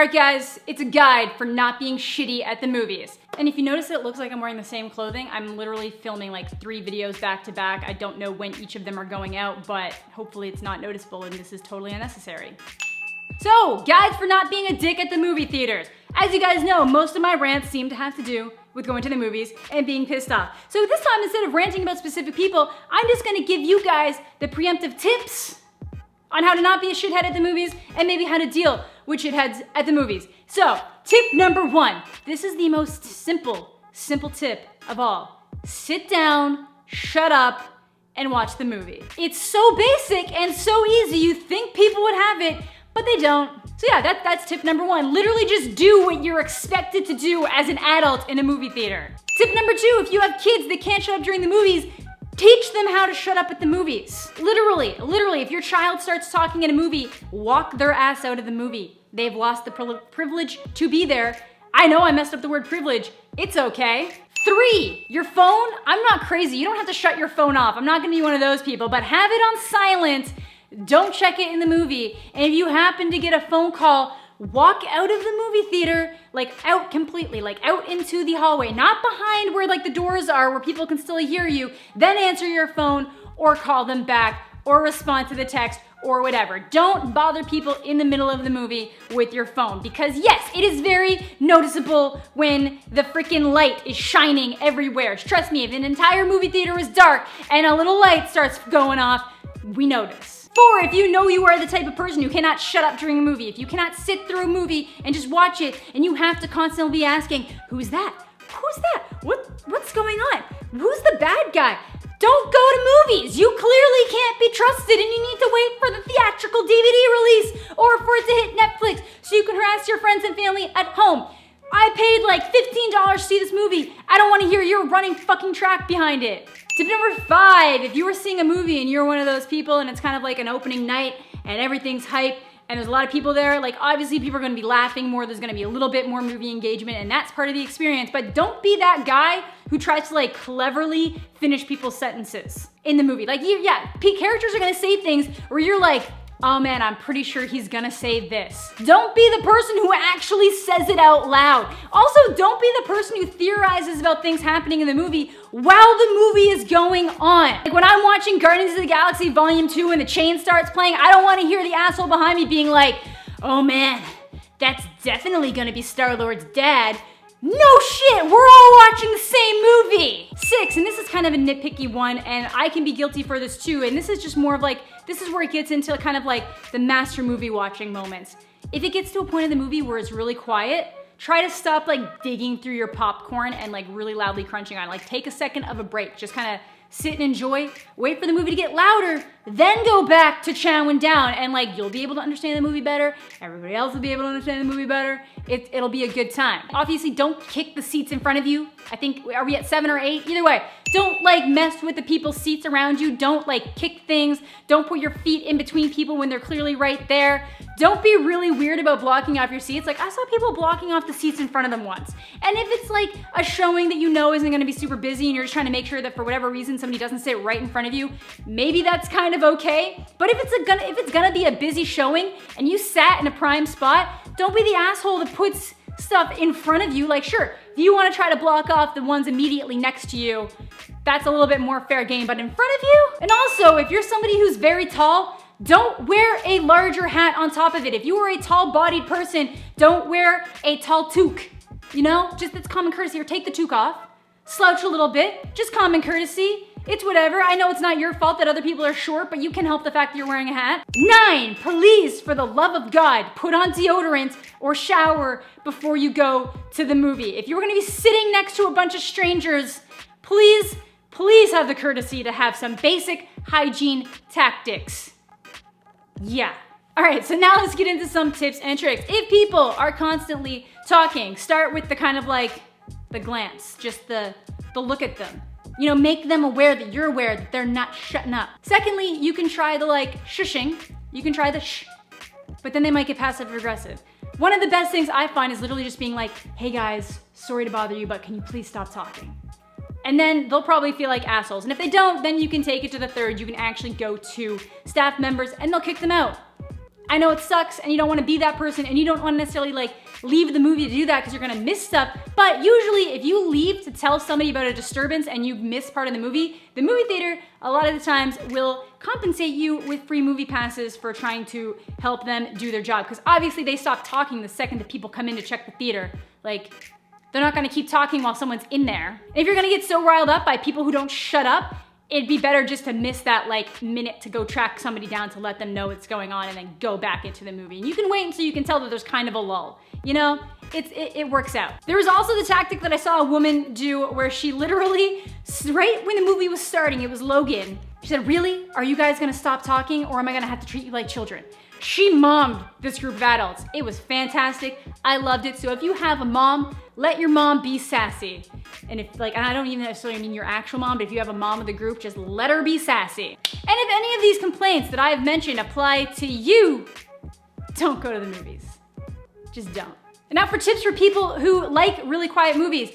Alright guys, it's a guide for not being shitty at the movies. And if you notice that it looks like I'm wearing the same clothing, I'm literally filming like 3 videos back to back. I don't know when each of them are going out, but hopefully it's not noticeable and this is totally unnecessary. So, guides for not being a dick at the movie theaters. As you guys know, most of my rants seem to have to do with going to the movies and being pissed off. So this time, instead of ranting about specific people, I'm just gonna give you guys the preemptive tips on how to not be a shithead at the movies and maybe how to deal with shitheads at the movies. So, tip number 1. This is the most simple tip of all. Sit down, shut up, and watch the movie. It's so basic and so easy, you think people would have it, but they don't. So yeah, that's tip number 1. Literally just do what you're expected to do as an adult in a movie theater. Tip number 2, if you have kids that can't shut up during the movies, teach them how to shut up at the movies. Literally, if your child starts talking in a movie, walk their ass out of the movie. They've lost the privilege to be there. I know I messed up the word privilege. It's okay. 3, your phone. I'm not crazy. You don't have to shut your phone off. I'm not gonna be one of those people, but have it on silent. Don't check it in the movie. And if you happen to get a phone call, walk out of the movie theater, like out completely, like out into the hallway, not behind where like the doors are where people can still hear you, then answer your phone or call them back or respond to the text or whatever. Don't bother people in the middle of the movie with your phone because yes, it is very noticeable when the freaking light is shining everywhere. Trust me, if an entire movie theater is dark and a little light starts going off, we notice. 4, if you know you are the type of person who cannot shut up during a movie, if you cannot sit through a movie and just watch it and you have to constantly be asking, who's that? Who's that? What's going on? Who's the bad guy? Don't go to movies. You clearly can't be trusted and you need to wait for the theatrical DVD release or for it to hit Netflix so you can harass your friends and family at home. I paid like $15 to see this movie. I don't want to hear your running fucking track behind it. Tip number 5, if you were seeing a movie and you're one of those people and it's kind of like an opening night and everything's hype and there's a lot of people there, like obviously people are gonna be laughing more, there's gonna be a little bit more movie engagement and that's part of the experience, but don't be that guy who tries to like cleverly finish people's sentences in the movie. Like characters are gonna say things where you're like, oh man, I'm pretty sure he's gonna say this. Don't be the person who actually says it out loud. Also, don't be the person who theorizes about things happening in the movie while the movie is going on. Like when I'm watching Guardians of the Galaxy Volume 2 and the chain starts playing, I don't wanna hear the asshole behind me being like, oh man, that's definitely gonna be Star-Lord's dad. No shit, we're all watching the same movie. 6, and this is kind of a nitpicky one, and I can be guilty for this too, and this is just more of like, this is where it gets into kind of like the master movie watching moments. If it gets to a point in the movie where it's really quiet, try to stop like digging through your popcorn and like really loudly crunching on it. Like take a second of a break, just kind of sit and enjoy, wait for the movie to get louder, then go back to chowing down and like you'll be able to understand the movie better, everybody else will be able to understand the movie better, it'll be a good time. Obviously don't kick the seats in front of you. I think, are we at 7 or 8? Either way, don't like mess with the people's seats around you, don't like kick things, don't put your feet in between people when they're clearly right there. Don't be really weird about blocking off your seats. Like I saw people blocking off the seats in front of them once. And if it's like a showing that you know isn't gonna be super busy and you're just trying to make sure that for whatever reason somebody doesn't sit right in front of you, maybe that's kind of okay. But if it's gonna be a busy showing and you sat in a prime spot, don't be the asshole that puts stuff in front of you. Like sure, if you wanna try to block off the ones immediately next to you, that's a little bit more fair game, but in front of you? And also, if you're somebody who's very tall, don't wear a larger hat on top of it. If you are a tall-bodied person, don't wear a tall toque. You know, just it's common courtesy, or take the toque off, slouch a little bit, just common courtesy. It's whatever. I know it's not your fault that other people are short, but you can help the fact that you're wearing a hat. 9, please, for the love of God, put on deodorant or shower before you go to the movie. If you're gonna be sitting next to a bunch of strangers, please have the courtesy to have some basic hygiene tactics. Yeah. All right, so now let's get into some tips and tricks. If people are constantly talking, start with the kind of like the glance, just the look at them. You know, make them aware that you're aware that they're not shutting up. Secondly, you can try the like shushing. You can try the shh, but then they might get passive aggressive. One of the best things I find is literally just being like, hey guys, sorry to bother you, but can you please stop talking? And then they'll probably feel like assholes. And if they don't, then you can take it to the third. You can actually go to staff members and they'll kick them out. I know it sucks and you don't want to be that person and you don't want to necessarily like leave the movie to do that because you're gonna miss stuff. But usually if you leave to tell somebody about a disturbance and you miss part of the movie theater a lot of the times will compensate you with free movie passes for trying to help them do their job. Because obviously they stop talking the second that people come in to check the theater. Like, they're not gonna keep talking while someone's in there. If you're gonna get so riled up by people who don't shut up, it'd be better just to miss that like minute to go track somebody down to let them know what's going on and then go back into the movie. And you can wait until you can tell that there's kind of a lull. You know, it works out. There was also the tactic that I saw a woman do where she literally, right when the movie was starting, it was Logan, she said, "Really? Are you guys gonna stop talking or am I gonna have to treat you like children?" She mommed this group of adults. It was fantastic. I loved it. So if you have a mom, let your mom be sassy. And if like, and I don't even necessarily mean your actual mom, but if you have a mom of the group, just let her be sassy. And if any of these complaints that I've mentioned apply to you, don't go to the movies. Just don't. And now for tips for people who like really quiet movies.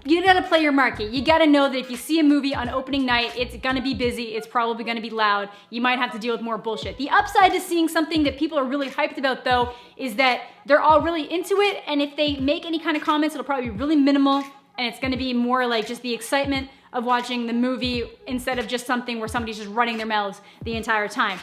You gotta play your market. You gotta know that if you see a movie on opening night, it's gonna be busy, it's probably gonna be loud, you might have to deal with more bullshit. The upside to seeing something that people are really hyped about though, is that they're all really into it, and if they make any kind of comments, it'll probably be really minimal, and it's gonna be more like just the excitement of watching the movie instead of just something where somebody's just running their mouths the entire time.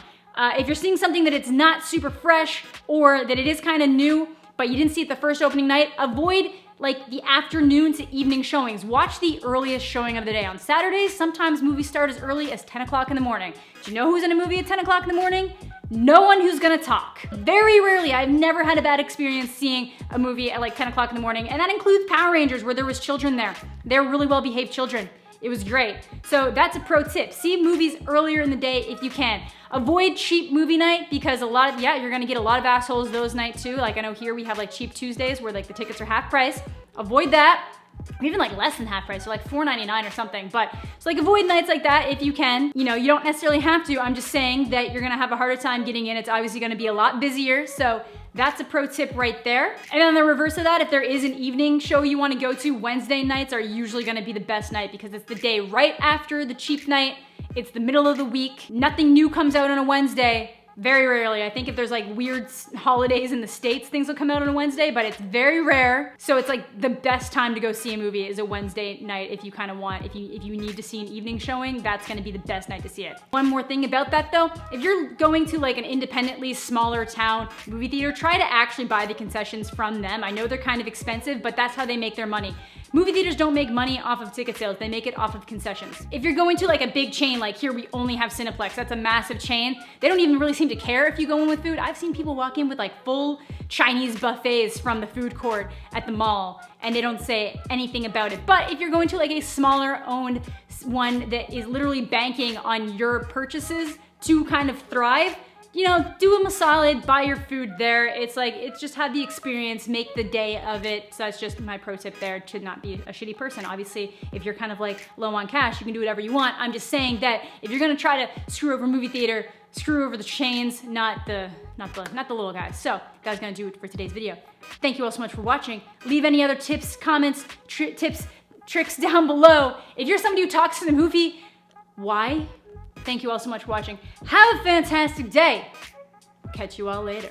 If you're seeing something that it's not super fresh, or that it is kind of new, but you didn't see it the first opening night, avoid like the afternoon to evening showings. Watch the earliest showing of the day. On Saturdays, sometimes movies start as early as 10 o'clock in the morning. Do you know who's in a movie at 10 o'clock in the morning? No one who's gonna talk. Very rarely, I've never had a bad experience seeing a movie at like 10 o'clock in the morning, and that includes Power Rangers where there was children there. They're really well-behaved children. It was great. So that's a pro tip. See movies earlier in the day if you can. Avoid cheap movie night because you're gonna get a lot of assholes those nights too. Like I know here we have like cheap Tuesdays where like the tickets are half price. Avoid that. Or even like less than half price, so like $4.99 or something. But so like avoid nights like that if you can. You know, you don't necessarily have to. I'm just saying that you're gonna have a harder time getting in. It's obviously gonna be a lot busier. So that's a pro tip right there. And on the reverse of that, if there is an evening show you wanna go to, Wednesday nights are usually gonna be the best night because it's the day right after the cheap night. It's the middle of the week. Nothing new comes out on a Wednesday. Very rarely. I think if there's like weird holidays in the States, things will come out on a Wednesday, but it's very rare. So it's like the best time to go see a movie is a Wednesday night if you kind of want, if you need to see an evening showing, that's gonna be the best night to see it. One more thing about that though, if you're going to like an independently smaller town movie theater, try to actually buy the concessions from them. I know they're kind of expensive, but that's how they make their money. Movie theaters don't make money off of ticket sales, they make it off of concessions. If you're going to like a big chain, like here we only have Cineplex, that's a massive chain, they don't even really seem to care if you go in with food. I've seen people walk in with like full Chinese buffets from the food court at the mall and they don't say anything about it. But if you're going to like a smaller owned one that is literally banking on your purchases to kind of thrive, you know, do them a solid, buy your food there. It's like, it's just have the experience, make the day of it. So that's just my pro tip there to not be a shitty person. Obviously, if you're kind of like low on cash, you can do whatever you want. I'm just saying that if you're gonna try to screw over a movie theater, screw over the chains, not the little guys. So that's gonna do it for today's video. Thank you all so much for watching. Leave any other tips, comments, tricks down below. If you're somebody who talks to the movie, why? Thank you all so much for watching. Have a fantastic day. Catch you all later.